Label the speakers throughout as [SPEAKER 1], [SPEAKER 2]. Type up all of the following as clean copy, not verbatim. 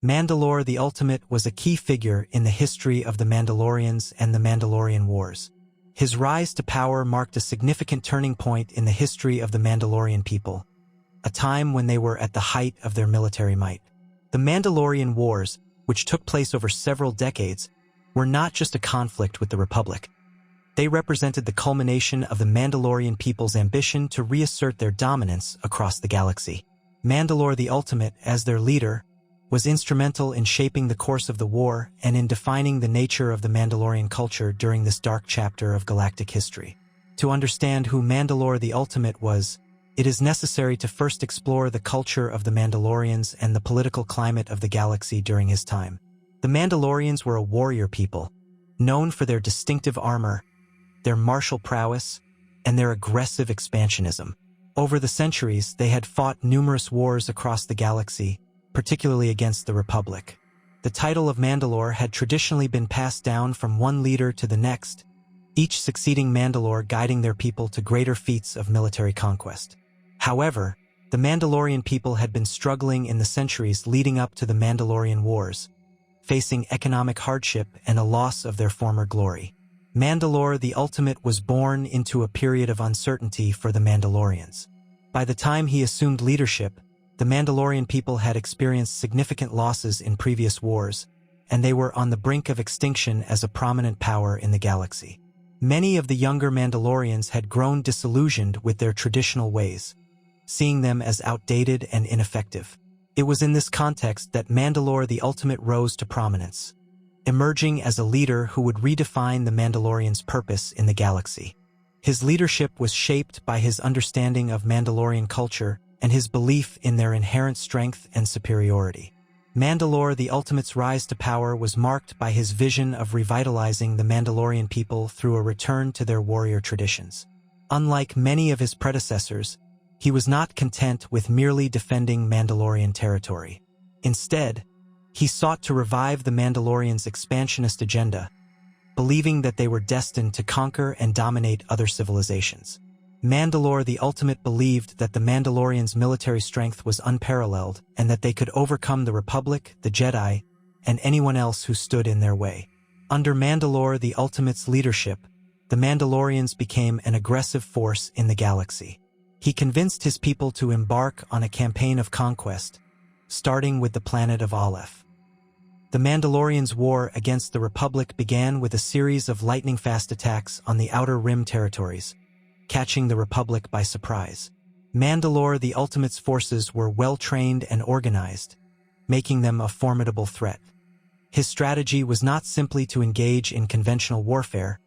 [SPEAKER 1] Mandalore the Ultimate was a key figure in the history of the Mandalorians and the Mandalorian Wars. His rise to power marked a significant turning point in the history of the Mandalorian people, a time when they were at the height of their military might. The Mandalorian Wars, which took place over several decades, were not just a conflict with the Republic. They represented the culmination of the Mandalorian people's ambition to reassert their dominance across the galaxy. Mandalore the Ultimate, as their leader, was instrumental in shaping the course of the war and in defining the nature of the Mandalorian culture during this dark chapter of galactic history. To understand who Mandalore the Ultimate was, it is necessary to first explore the culture of the Mandalorians and the political climate of the galaxy during his time. The Mandalorians were a warrior people, known for their distinctive armor, their martial prowess, and their aggressive expansionism. Over the centuries, they had fought numerous wars across the galaxy, particularly against the Republic. The title of Mandalore had traditionally been passed down from one leader to the next, each succeeding Mandalore guiding their people to greater feats of military conquest. However, the Mandalorian people had been struggling in the centuries leading up to the Mandalorian Wars, facing economic hardship and a loss of their former glory. Mandalore the Ultimate was born into a period of uncertainty for the Mandalorians. By the time he assumed leadership, the Mandalorian people had experienced significant losses in previous wars, and they were on the brink of extinction as a prominent power in the galaxy. Many of the younger Mandalorians had grown disillusioned with their traditional ways, seeing them as outdated and ineffective. It was in this context that Mandalore the Ultimate rose to prominence, emerging as a leader who would redefine the Mandalorians' purpose in the galaxy. His leadership was shaped by his understanding of Mandalorian culture and his belief in their inherent strength and superiority. Mandalore the Ultimate's rise to power was marked by his vision of revitalizing the Mandalorian people through a return to their warrior traditions. Unlike many of his predecessors, he was not content with merely defending Mandalorian territory. Instead, he sought to revive the Mandalorians' expansionist agenda, believing that they were destined to conquer and dominate other civilizations. Mandalore the Ultimate believed that the Mandalorians' military strength was unparalleled and that they could overcome the Republic, the Jedi, and anyone else who stood in their way. Under Mandalore the Ultimate's leadership, the Mandalorians became an aggressive force in the galaxy. He convinced his people to embark on a campaign of conquest, starting with the planet of Aleph. The Mandalorians' war against the Republic began with a series of lightning-fast attacks on the Outer Rim territories, catching the Republic by surprise. Mandalore the Ultimate's forces were well-trained and organized, making them a formidable threat. His strategy was not simply to engage in conventional warfare,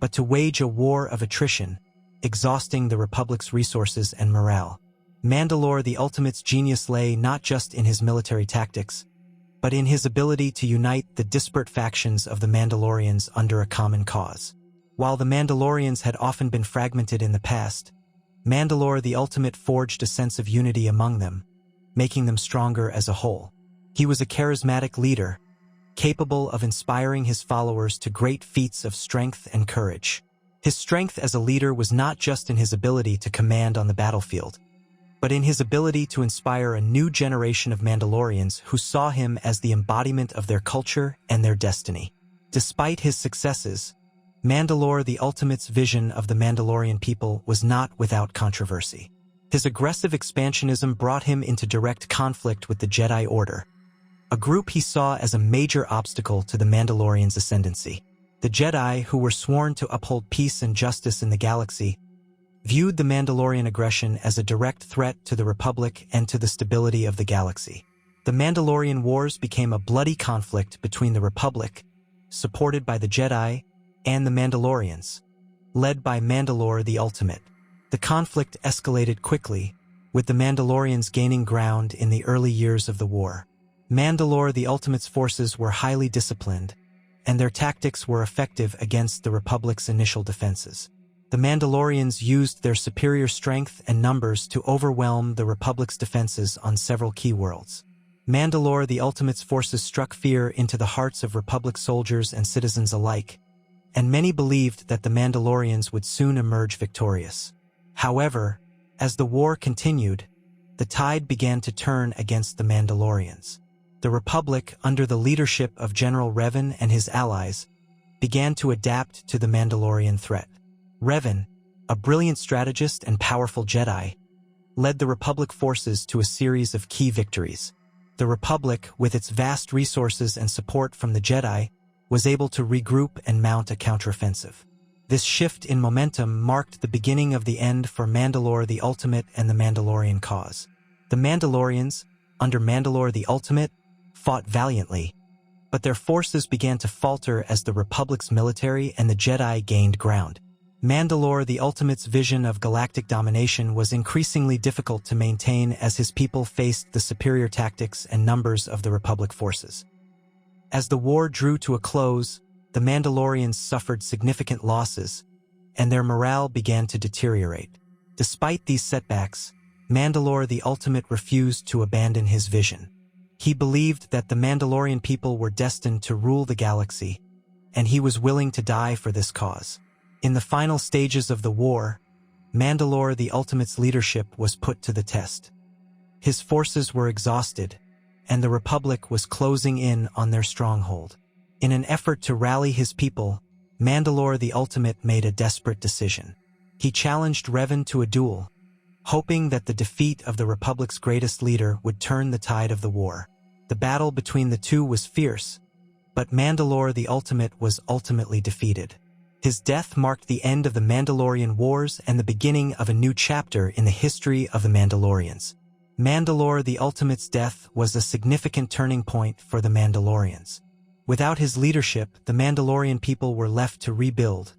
[SPEAKER 1] but to wage a war of attrition, exhausting the Republic's resources and morale. Mandalore the Ultimate's genius lay not just in his military tactics, but in his ability to unite the disparate factions of the Mandalorians under a common cause. While the Mandalorians had often been fragmented in the past, Mandalore the Ultimate forged a sense of unity among them, making them stronger as a whole. He was a charismatic leader, capable of inspiring his followers to great feats of strength and courage. His strength as a leader was not just in his ability to command on the battlefield, but in his ability to inspire a new generation of Mandalorians who saw him as the embodiment of their culture and their destiny. Despite his successes, Mandalore the Ultimate's vision of the Mandalorian people was not without controversy. His aggressive expansionism brought him into direct conflict with the Jedi Order, a group he saw as a major obstacle to the Mandalorians' ascendancy. The Jedi, who were sworn to uphold peace and justice in the galaxy, viewed the Mandalorian aggression as a direct threat to the Republic and to the stability of the galaxy. The Mandalorian Wars became a bloody conflict between the Republic, supported by the Jedi, and the Mandalorians, led by Mandalore the Ultimate. The conflict escalated quickly, with the Mandalorians gaining ground in the early years of the war. Mandalore the Ultimate's forces were highly disciplined, and their tactics were effective against the Republic's initial defenses. The Mandalorians used their superior strength and numbers to overwhelm the Republic's defenses on several key worlds. Mandalore the Ultimate's forces struck fear into the hearts of Republic soldiers and citizens alike, and many believed that the Mandalorians would soon emerge victorious. However, as the war continued, the tide began to turn against the Mandalorians. The the Republic, under the leadership of General Revan and his allies, began to adapt to the Mandalorian threat. Revan, a brilliant strategist and powerful Jedi, led the Republic forces to a series of key victories. The Republic, with its vast resources and support from the Jedi, was able to regroup and mount a counteroffensive. This shift in momentum marked the beginning of the end for Mandalore the Ultimate and the Mandalorian cause. The Mandalorians, under Mandalore the Ultimate, fought valiantly, but their forces began to falter as the Republic's military and the Jedi gained ground. Mandalore the Ultimate's vision of galactic domination was increasingly difficult to maintain as his people faced the superior tactics and numbers of the Republic forces. As the war drew to a close, the Mandalorians suffered significant losses, and their morale began to deteriorate. Despite these setbacks, Mandalore the Ultimate refused to abandon his vision. He believed that the Mandalorian people were destined to rule the galaxy, and he was willing to die for this cause. In the final stages of the war, Mandalore the Ultimate's leadership was put to the test. His forces were exhausted, and the Republic was closing in on their stronghold. In an effort to rally his people, Mandalore the Ultimate made a desperate decision. He challenged Revan to a duel, hoping that the defeat of the Republic's greatest leader would turn the tide of the war. The battle between the two was fierce, but Mandalore the Ultimate was ultimately defeated. His death marked the end of the Mandalorian Wars and the beginning of a new chapter in the history of the Mandalorians. Mandalore the Ultimate's death was a significant turning point for the Mandalorians. Without his leadership, the Mandalorian people were left to rebuild,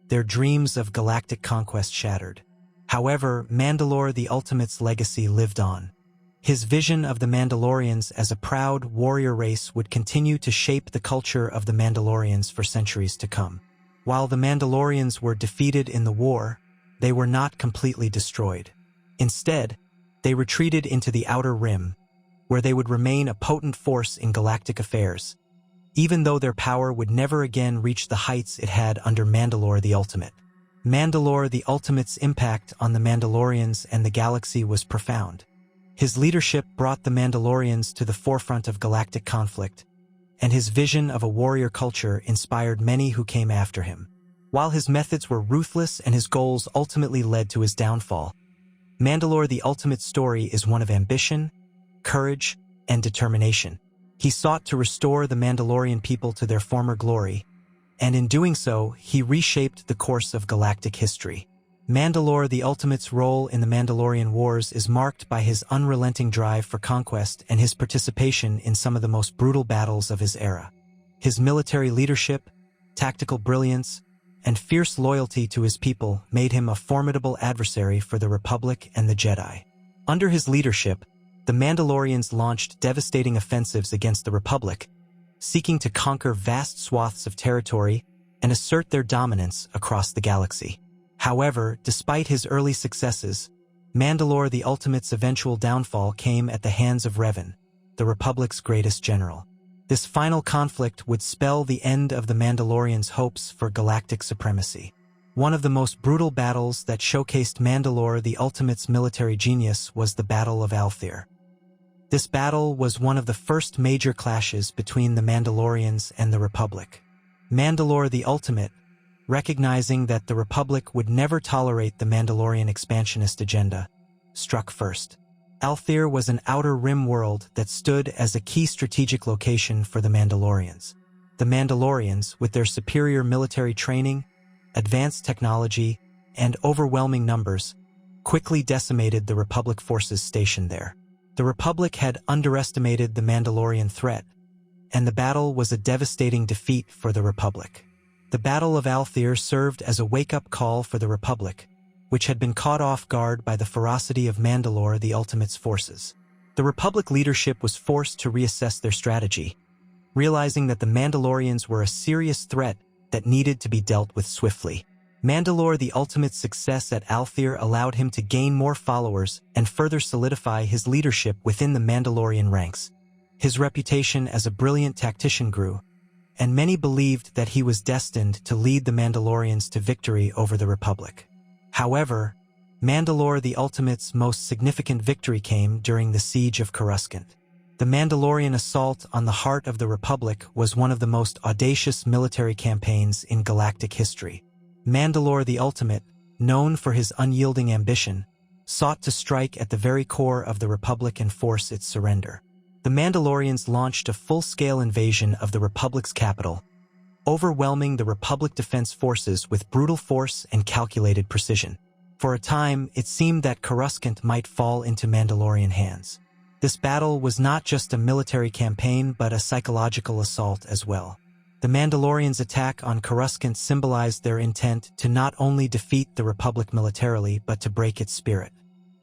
[SPEAKER 1] their dreams of galactic conquest shattered. However, Mandalore the Ultimate's legacy lived on. His vision of the Mandalorians as a proud warrior race would continue to shape the culture of the Mandalorians for centuries to come. While the Mandalorians were defeated in the war, they were not completely destroyed. Instead, they retreated into the Outer Rim, where they would remain a potent force in galactic affairs, even though their power would never again reach the heights it had under Mandalore the Ultimate. Mandalore the Ultimate's impact on the Mandalorians and the galaxy was profound. His leadership brought the Mandalorians to the forefront of galactic conflict, and his vision of a warrior culture inspired many who came after him. While his methods were ruthless and his goals ultimately led to his downfall, Mandalore the Ultimate's story is one of ambition, courage, and determination. He sought to restore the Mandalorian people to their former glory, and in doing so, he reshaped the course of galactic history. Mandalore the Ultimate's role in the Mandalorian Wars is marked by his unrelenting drive for conquest and his participation in some of the most brutal battles of his era. His military leadership, tactical brilliance, and fierce loyalty to his people made him a formidable adversary for the Republic and the Jedi. Under his leadership, the Mandalorians launched devastating offensives against the Republic, seeking to conquer vast swaths of territory and assert their dominance across the galaxy. However, despite his early successes, Mandalore the Ultimate's eventual downfall came at the hands of Revan, the Republic's greatest general. This final conflict would spell the end of the Mandalorians' hopes for galactic supremacy. One of the most brutal battles that showcased Mandalore the Ultimate's military genius was the Battle of Althir. This battle was one of the first major clashes between the Mandalorians and the Republic. Mandalore the Ultimate, recognizing that the Republic would never tolerate the Mandalorian expansionist agenda, struck first. Althir was an outer rim world that stood as a key strategic location for the Mandalorians. The Mandalorians, with their superior military training, advanced technology, and overwhelming numbers, quickly decimated the Republic forces stationed there. The Republic had underestimated the Mandalorian threat, and the battle was a devastating defeat for the Republic. The Battle of Althir served as a wake-up call for the Republic, which had been caught off guard by the ferocity of Mandalore the Ultimate's forces. The Republic leadership was forced to reassess their strategy, realizing that the Mandalorians were a serious threat that needed to be dealt with swiftly. Mandalore the Ultimate's success at Althir allowed him to gain more followers and further solidify his leadership within the Mandalorian ranks. His reputation as a brilliant tactician grew, and many believed that he was destined to lead the Mandalorians to victory over the Republic. However, Mandalore the Ultimate's most significant victory came during the Siege of Coruscant. The Mandalorian assault on the heart of the Republic was one of the most audacious military campaigns in galactic history. Mandalore the Ultimate, known for his unyielding ambition, sought to strike at the very core of the Republic and force its surrender. The Mandalorians launched a full-scale invasion of the Republic's capital, overwhelming the Republic Defense Forces with brutal force and calculated precision. For a time, it seemed that Coruscant might fall into Mandalorian hands. This battle was not just a military campaign but a psychological assault as well. The Mandalorians' attack on Coruscant symbolized their intent to not only defeat the Republic militarily but to break its spirit.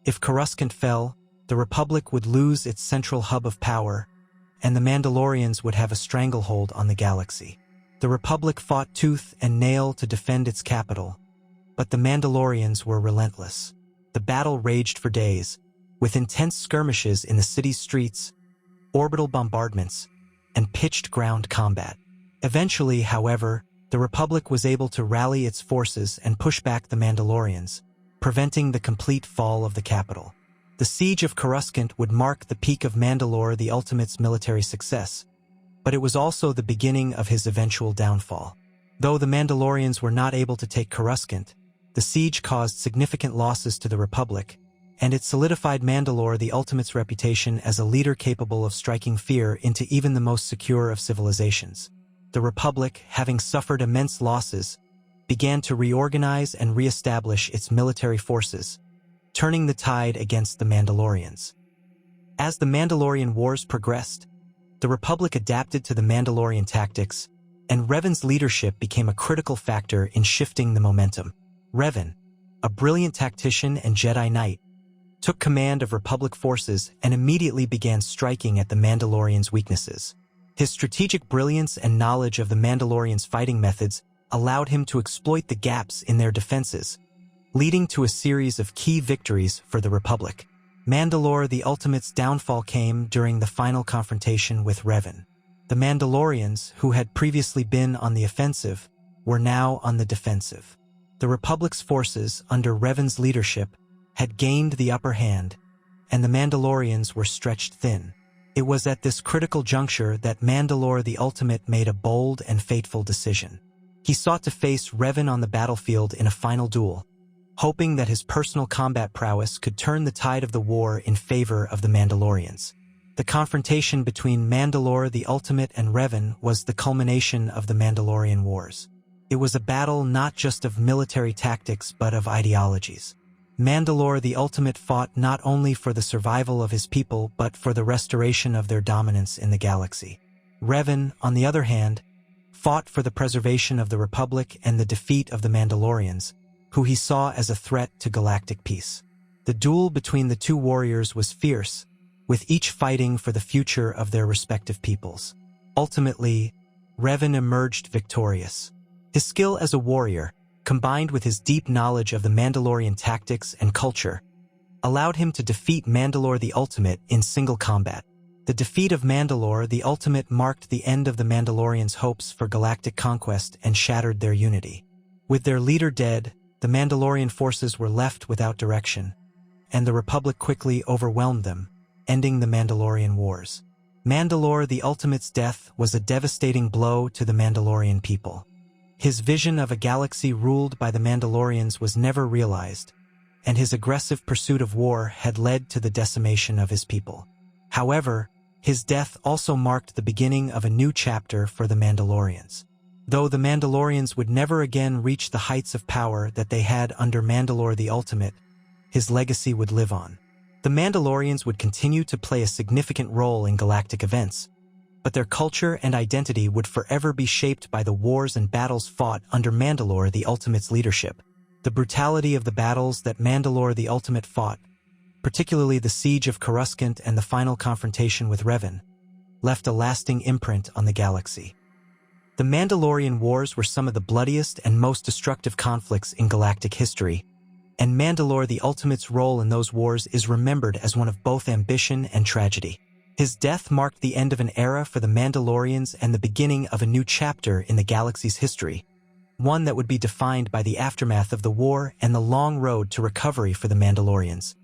[SPEAKER 1] If Coruscant fell, the Republic would lose its central hub of power, and the Mandalorians would have a stranglehold on the galaxy. The Republic fought tooth and nail to defend its capital, but the Mandalorians were relentless. The battle raged for days, with intense skirmishes in the city's streets, orbital bombardments, and pitched ground combat. Eventually, however, the Republic was able to rally its forces and push back the Mandalorians, preventing the complete fall of the capital. The siege of Coruscant would mark the peak of Mandalore the Ultimate's military success, but it was also the beginning of his eventual downfall. Though the Mandalorians were not able to take Coruscant, the siege caused significant losses to the Republic, and it solidified Mandalore the Ultimate's reputation as a leader capable of striking fear into even the most secure of civilizations. The Republic, having suffered immense losses, began to reorganize and re-establish its military forces, turning the tide against the Mandalorians. As the Mandalorian Wars progressed, the Republic adapted to the Mandalorian tactics, and Revan's leadership became a critical factor in shifting the momentum. Revan, a brilliant tactician and Jedi Knight, took command of Republic forces and immediately began striking at the Mandalorians' weaknesses. His strategic brilliance and knowledge of the Mandalorians' fighting methods allowed him to exploit the gaps in their defenses, leading to a series of key victories for the Republic. Mandalore the Ultimate's downfall came during the final confrontation with Revan. The Mandalorians, who had previously been on the offensive, were now on the defensive. The Republic's forces, under Revan's leadership, had gained the upper hand, and the Mandalorians were stretched thin. It was at this critical juncture that Mandalore the Ultimate made a bold and fateful decision. He sought to face Revan on the battlefield in a final duel, hoping that his personal combat prowess could turn the tide of the war in favor of the Mandalorians. The confrontation between Mandalore the Ultimate and Revan was the culmination of the Mandalorian Wars. It was a battle not just of military tactics but of ideologies. Mandalore the Ultimate fought not only for the survival of his people but for the restoration of their dominance in the galaxy. Revan, on the other hand, fought for the preservation of the Republic and the defeat of the Mandalorians, who he saw as a threat to galactic peace. The duel between the two warriors was fierce, with each fighting for the future of their respective peoples. Ultimately, Revan emerged victorious. His skill as a warrior, combined with his deep knowledge of the Mandalorian tactics and culture, allowed him to defeat Mandalore the Ultimate in single combat. The defeat of Mandalore the Ultimate marked the end of the Mandalorians' hopes for galactic conquest and shattered their unity. With their leader dead, the Mandalorian forces were left without direction, and the Republic quickly overwhelmed them, ending the Mandalorian Wars. Mandalore the Ultimate's death was a devastating blow to the Mandalorian people. His vision of a galaxy ruled by the Mandalorians was never realized, and his aggressive pursuit of war had led to the decimation of his people. However, his death also marked the beginning of a new chapter for the Mandalorians. Though the Mandalorians would never again reach the heights of power that they had under Mandalore the Ultimate, his legacy would live on. The Mandalorians would continue to play a significant role in galactic events, but their culture and identity would forever be shaped by the wars and battles fought under Mandalore the Ultimate's leadership. The brutality of the battles that Mandalore the Ultimate fought, particularly the siege of Coruscant and the final confrontation with Revan, left a lasting imprint on the galaxy. The Mandalorian Wars were some of the bloodiest and most destructive conflicts in galactic history, and Mandalore the Ultimate's role in those wars is remembered as one of both ambition and tragedy. His death marked the end of an era for the Mandalorians and the beginning of a new chapter in the galaxy's history, one that would be defined by the aftermath of the war and the long road to recovery for the Mandalorians.